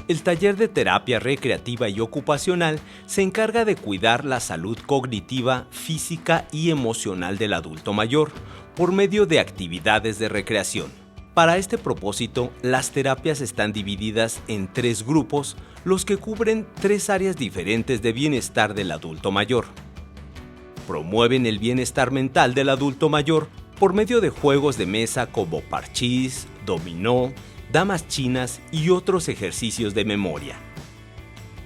El taller de terapia recreativa y ocupacional se encarga de cuidar la salud cognitiva, física y emocional del adulto mayor por medio de actividades de recreación. Para este propósito, las terapias están divididas en 3 grupos, los que cubren 3 áreas diferentes de bienestar del adulto mayor. Promueven el bienestar mental del adulto mayor por medio de juegos de mesa como parchís, dominó, damas chinas y otros ejercicios de memoria.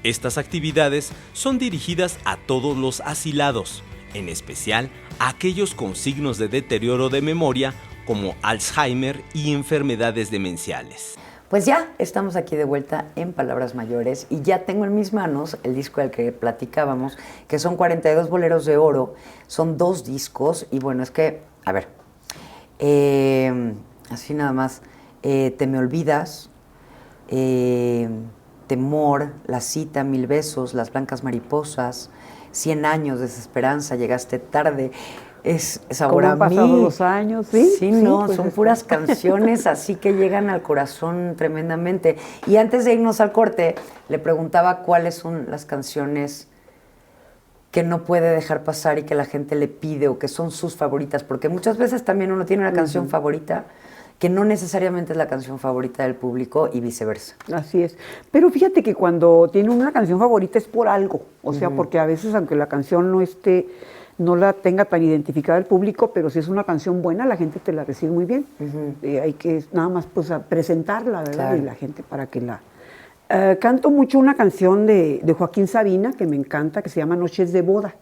Estas actividades son dirigidas a todos los asilados, en especial a aquellos con signos de deterioro de memoria como Alzheimer y enfermedades demenciales. Pues ya estamos aquí de vuelta en Palabras Mayores y ya tengo en mis manos el disco del que platicábamos, que son 42 boleros de oro, son 2 discos y bueno, es que, a ver, así nada más, Te me olvidas, Temor, La cita, Mil besos, Las blancas mariposas, 100 años, Desesperanza, Llegaste tarde. Es Sabor a mí. ¿Cómo han pasado los años? Sí, sí, no, pues son puras canciones así que llegan al corazón tremendamente. Y antes de irnos al corte, le preguntaba cuáles son las canciones que no puede dejar pasar y que la gente le pide o que son sus favoritas, porque muchas veces también uno tiene una canción favorita que no necesariamente es la canción favorita del público y viceversa. Así es. Pero fíjate que cuando tiene una canción favorita es por algo, o sea, porque a veces aunque la canción no la tenga tan identificada el público, pero si es una canción buena, la gente te la recibe muy bien. Hay que nada más pues presentarla, ¿verdad? Claro. Y la gente para que la... canto mucho una canción de Joaquín Sabina que me encanta, que se llama Noches de boda,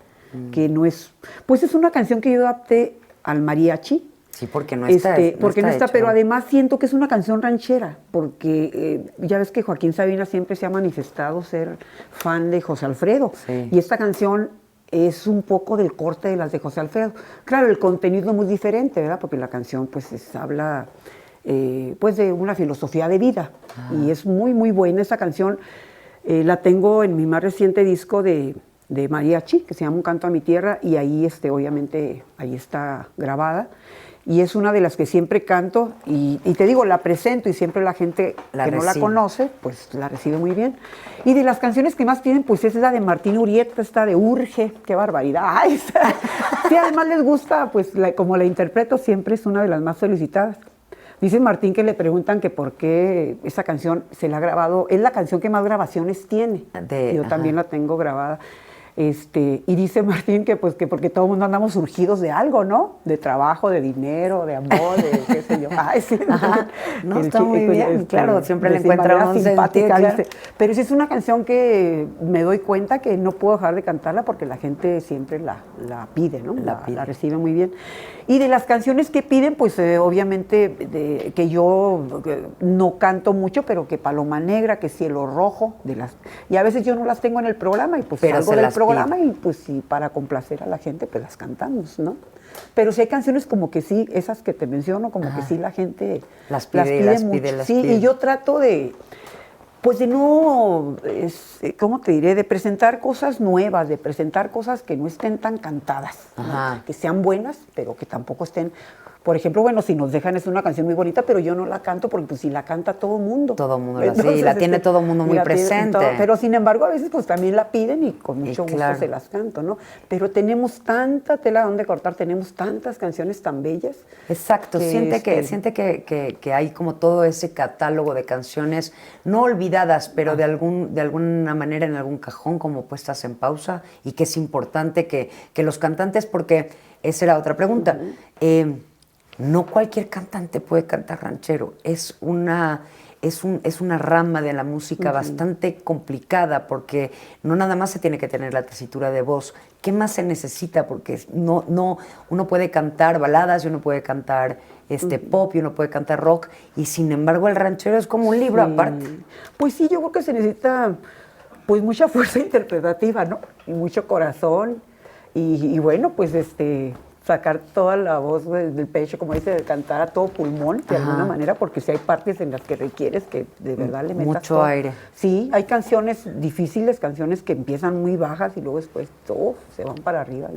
que no es... Pues es una canción que yo adapté al mariachi. Sí, porque no está, porque no está, pero además siento que es una canción ranchera, porque ya ves que Joaquín Sabina siempre se ha manifestado ser fan de José Alfredo, y esta canción es un poco del corte de las de José Alfredo. Claro, el contenido es muy diferente, ¿verdad? Porque la canción pues habla pues de una filosofía de vida, y es muy, muy buena esa canción. La tengo en mi más reciente disco de mariachi, que se llama Un canto a mi tierra, y ahí obviamente ahí está grabada. Y es una de las que siempre canto y te digo, la presento y siempre la gente que no la conoce, pues la recibe muy bien. Y de las canciones que más piden, pues es la de Martín Urieta, esta de Urge, qué barbaridad. Ay, sí, además les gusta, pues como la interpreto siempre es una de las más solicitadas. Dice Martín que le preguntan que por qué esa canción se la ha grabado, es la canción que más grabaciones tiene. Yo también la tengo grabada. Y dice Martín que pues que porque todo el mundo andamos surgidos de algo, ¿no? De trabajo, de dinero, de amor, de qué sé yo. Ay, sí, no, está muy bien, claro, siempre le encuentra un simpática, sentido, claro. Pero sí es una canción que me doy cuenta que no puedo dejar de cantarla porque la gente siempre la pide, ¿no? La recibe muy bien. Y de las canciones que piden, pues obviamente que yo no canto mucho, pero que Paloma Negra, que Cielo Rojo, y a veces yo no las tengo en el programa y pues salgo del programa y pues sí, para complacer a la gente, pues las cantamos, ¿no? Pero sí hay canciones como que sí, esas que te menciono, como que sí la gente las pide mucho. Sí, y yo trato pues de no, ¿cómo te diré? De presentar cosas nuevas, de presentar cosas que no estén tan cantadas, ¿no? Que sean buenas, pero que tampoco estén... Por ejemplo, bueno, Si nos dejan es una canción muy bonita, pero yo no la canto porque pues si la canta todo el mundo. Todo el mundo la tiene todo el mundo muy presente. Pero sin embargo, a veces pues también la piden y con mucho gusto se las canto, ¿no? Pero tenemos tanta tela donde cortar, tenemos tantas canciones tan bellas. Exacto, siente que hay como todo ese catálogo de canciones no olvidadas, pero de alguna manera en algún cajón como puestas en pausa, y que es importante que los cantantes, porque esa era otra pregunta, no cualquier cantante puede cantar ranchero, es una rama de la música bastante complicada, porque no nada más se tiene que tener la tesitura de voz. ¿Qué más se necesita? Porque uno puede cantar baladas y uno puede cantar pop y uno puede cantar rock, y sin embargo el ranchero es como un libro aparte. Pues sí, yo creo que se necesita pues mucha fuerza interpretativa, ¿no? Y mucho corazón, y bueno, pues sacar toda la voz del pecho, como dice, de cantar a todo pulmón, de alguna manera, porque si hay partes en las que requieres que de verdad le metas mucho todo. aire. Sí, hay canciones difíciles, canciones que empiezan muy bajas y luego después se van para arriba.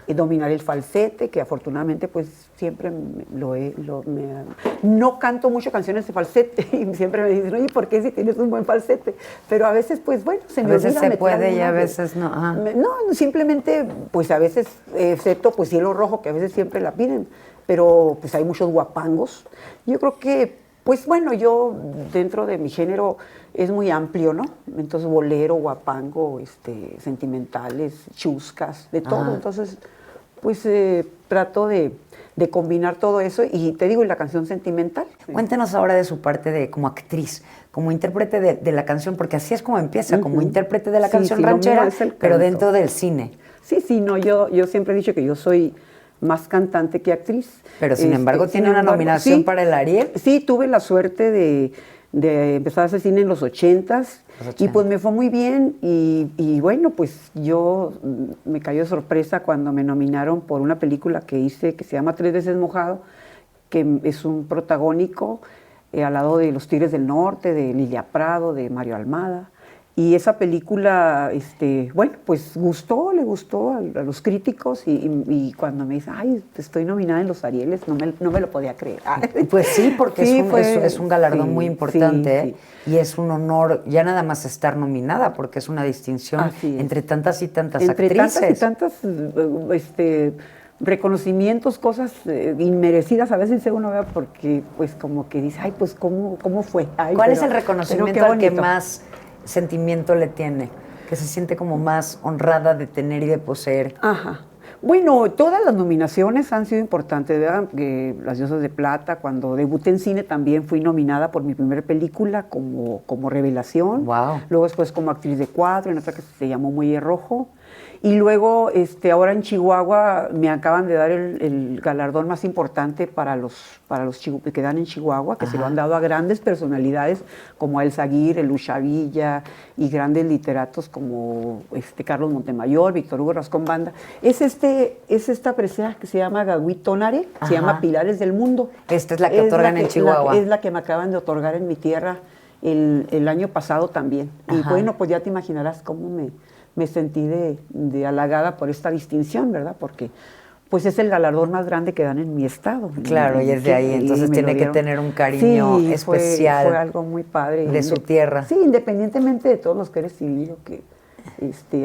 Y dominar el falsete, que afortunadamente pues siempre no canto mucho canciones de falsete y siempre me dicen, oye, ¿por qué si tienes un buen falsete? Pero a veces pues bueno, se me olvida. A veces se puede y a veces no. No, simplemente pues a veces, excepto pues Cielo Rojo, que a veces siempre la piden, pero pues hay muchos guapangos. Yo creo que, pues bueno, yo dentro de mi género es muy amplio, ¿no? Entonces bolero, guapango, sentimentales, chuscas, de todo. Entonces, pues trato de combinar todo eso y te digo, y la canción sentimental. Cuéntenos ahora de su parte de como actriz, como intérprete de la canción, porque así es como empieza, como intérprete de la canción ranchera, pero dentro del cine. Sí, no, yo siempre he dicho que yo soy más cantante que actriz. Pero sin embargo tiene una nominación para el Ariel. Sí, tuve la suerte de empezar a hacer cine en los 80s y pues me fue muy bien y bueno, pues yo me cayó de sorpresa cuando me nominaron por una película que hice que se llama Tres veces mojado, que es un protagónico al lado de Los Tigres del Norte, de Lilia Prado, de Mario Almada. Y esa película, bueno, pues le gustó a los críticos y cuando me dicen, ay, estoy nominada en los Arieles, no me lo podía creer. Pues sí, porque sí, es un galardón muy importante y es un honor ya nada más estar nominada, porque es una distinción entre tantas y tantas actrices. Entre tantas y tantas reconocimientos, cosas inmerecidas, a veces uno ve porque pues como que dice, ay, pues ¿cómo fue? Ay, ¿Cuál es el reconocimiento al que bonito. más sentimiento le tiene? Que se siente como más honrada de tener y de poseer. Ajá. Bueno, todas las nominaciones han sido importantes, ¿verdad? Las Diosas de Plata, cuando debuté en cine también fui nominada por mi primera película como revelación. Wow. Luego después como actriz de cuadro, en otra que se llamó Muelle Rojo. Y luego, ahora en Chihuahua me acaban de dar el galardón más importante para los que dan en Chihuahua, que se lo han dado a grandes personalidades como Elsa Aguirre, Lucha Villa y grandes literatos como Carlos Montemayor, Víctor Hugo Rascón Banda. Es esta presea que se llama Gagüí Tonare, se llama Pilares del Mundo. Esta es la que otorgan en Chihuahua. Es la que me acaban de otorgar en mi tierra el año pasado también. Y bueno, pues ya te imaginarás cómo me sentí de halagada por esta distinción, ¿verdad? Porque pues es el galardón más grande que dan en mi estado. Claro, y es de ahí, entonces tiene que tener un cariño especial. Fue algo muy padre. De su tierra. Sí, independientemente de todos los que he recibido, que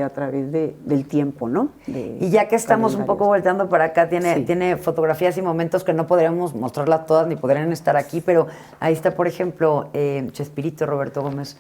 a través del tiempo, ¿no? Y ya que estamos un poco volteando para acá, tiene fotografías y momentos que no podríamos mostrarlas todas ni podrían estar aquí, pero ahí está, por ejemplo, Chespirito, Roberto Gómez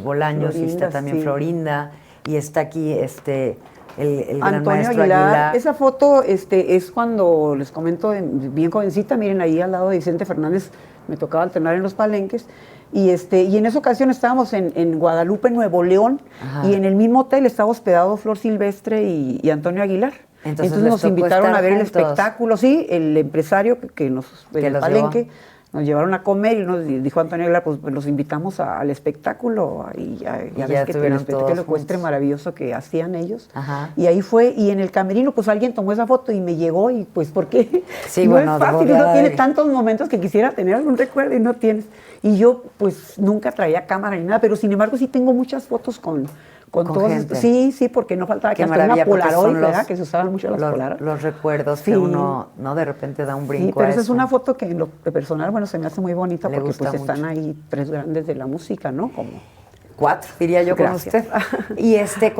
Bolaños, y está también Florinda, y está aquí el gran Antonio maestro Aguilar. Esa foto es cuando, les comento, bien jovencita, miren ahí al lado de Vicente Fernández, me tocaba alternar en los palenques, y en esa ocasión estábamos en Guadalupe, Nuevo León, y en el mismo hotel estaba hospedado Flor Silvestre y Antonio Aguilar. Entonces nos invitaron a ver el espectáculo, el empresario que nos del palenque. Nos llevaron a comer y nos dijo Antonio Aguilar, pues los invitamos al espectáculo y ya ves que el espectáculo ecuestre maravilloso que hacían ellos. Y ahí fue, y en el camerino pues alguien tomó esa foto y me llegó y pues porque no es fácil, uno tiene tantos momentos que quisiera tener algún recuerdo y no tienes. Y yo pues nunca traía cámara ni nada, pero sin embargo sí tengo muchas fotos con todos estos. Sí, porque no faltaba que hasta una Polaroid, ¿verdad? Que se usaban mucho las Polaroid. Los recuerdos que uno, ¿no? De repente da un brinco. Sí, pero esa es una foto que en lo personal, bueno, se me hace muy bonita porque pues están ahí tres grandes de la música, ¿no? Como 4, diría yo, con usted. Y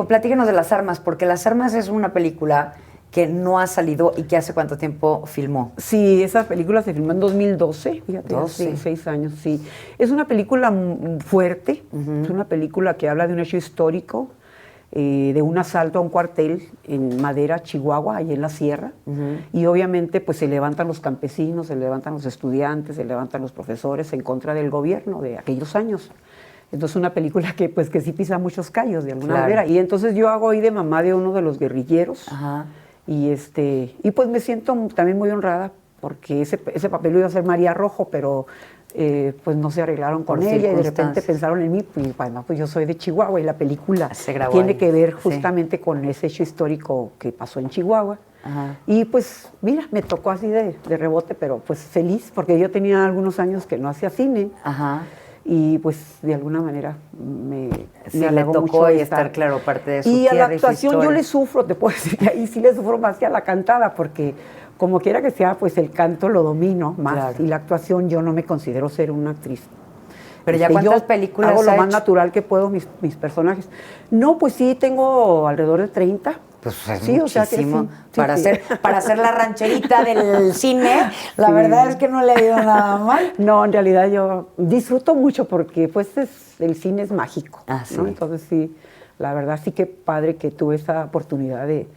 platíquenos de Las Armas, porque Las Armas es una película que no ha salido y que hace cuánto tiempo filmó. Sí, esa película se filmó en 2012, fíjate, hace 6 años, sí. Es una película fuerte, es una película que habla de un hecho histórico, de un asalto a un cuartel en Madera, Chihuahua, allí en la sierra, y obviamente pues se levantan los campesinos, se levantan los estudiantes, se levantan los profesores en contra del gobierno de aquellos años. Entonces una película que sí pisa muchos callos de alguna manera, y entonces yo hago ahí de mamá de uno de los guerrilleros, y pues me siento también muy honrada porque ese papel lo iba a hacer María Rojo, pero pues no se arreglaron con Por ella y de repente circunstancias. pensaron en mí, pues bueno, pues yo soy de Chihuahua y la película Se grabó tiene ahí, que ver sí. justamente con ese hecho histórico que pasó en Chihuahua. Ajá. Y pues mira, me tocó así de rebote, pero pues feliz, porque yo tenía algunos años que no hacía cine. Ajá. Y pues de alguna manera Sí, me le halagó tocó mucho y estar, claro, parte de su y a la tierra y su actuación yo historia. le sufro, te puedo decir que ahí sí le sufro más que a la cantada, porque como quiera que sea, pues el canto lo domino más, Claro. y la actuación yo no me considero ser una actriz. Pero ya Yo ¿cuántas películas hago lo ha más hecho? natural que puedo mis personajes. No, pues sí, tengo alrededor de 30. Pues es sí, o sea que muchísimo. sí, sí, para, sí. hacer la rancherita del cine, la Sí. verdad es que no le ha ido nada mal. No, en realidad yo disfruto mucho porque pues el cine es mágico. Ah, ¿no? sí. Entonces sí, la verdad sí que padre que tuve esa oportunidad de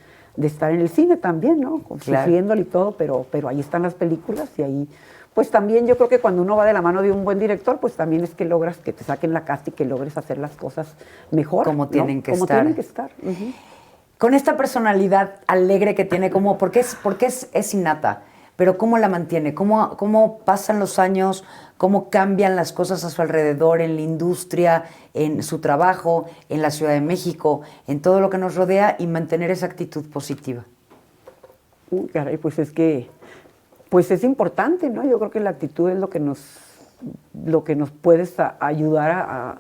estar en el cine también, ¿no? Claro. Sufriéndolo y todo, pero ahí están las películas y ahí, pues también yo creo que cuando uno va de la mano de un buen director, pues también es que logras que te saquen la casta y que logres hacer las cosas mejor. Como ¿no? tienen que Como estar. tienen que estar. Ujú. Con esta personalidad alegre que tiene, porque es innata, pero ¿cómo la mantiene? ¿Cómo pasan los años? ¿Cómo cambian las cosas a su alrededor, en la industria, en su trabajo, en la Ciudad de México, en todo lo que nos rodea y mantener esa actitud positiva? Caray, pues es que, pues es importante, ¿no? Yo creo que la actitud es lo que nos puede ayudar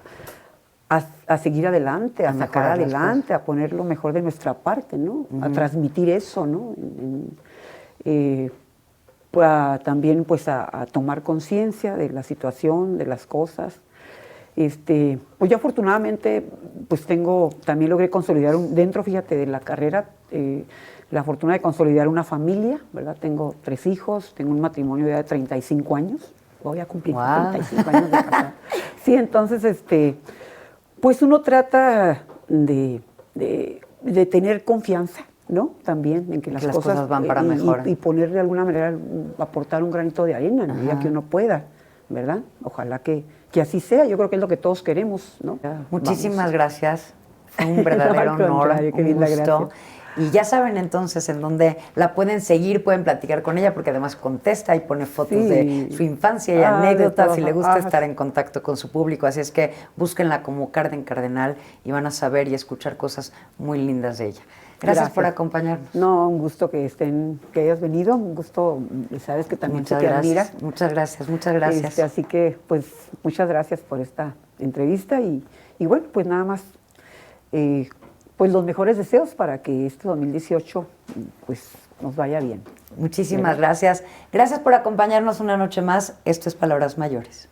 a seguir adelante, a A sacar mejorar las adelante, a poner lo mejor de nuestra parte, ¿no? A transmitir eso, ¿no? También pues a tomar conciencia de la situación, de las cosas. Pues yo afortunadamente pues también logré consolidar dentro, fíjate, de la carrera, la fortuna de consolidar una familia, ¿verdad? Tengo 3 hijos, tengo un matrimonio ya de 35 años, voy a cumplir Wow. 35 años de casada. Sí, entonces, pues uno trata de tener confianza, ¿no? También en que las cosas van para mejor. y poner de alguna manera, aportar un granito de arena en la medida Ajá. que uno pueda, ¿verdad? Ojalá que así sea, yo creo que es lo que todos queremos, ¿no? Muchísimas gracias. Fue un verdadero Al honor, contrario, qué un linda, gusto. gracias. Y ya saben entonces en dónde la pueden seguir, pueden platicar con ella, porque además contesta y pone fotos Sí. de su infancia y De anécdotas todo. y le gusta Ah, estar en contacto con su público. Así es que búsquenla como Carden Cardenal y van a saber y escuchar cosas muy lindas de ella. Gracias por acompañarnos. No, un gusto que hayas venido, un gusto, sabes que también Muchas te admira. gracias. Muchas gracias, muchas gracias. Así que, pues, muchas gracias por esta entrevista y bueno, pues nada más, pues los mejores deseos para que este 2018, pues, nos vaya bien. Muchísimas gracias. Gracias por acompañarnos una noche más. Esto es Palabras Mayores.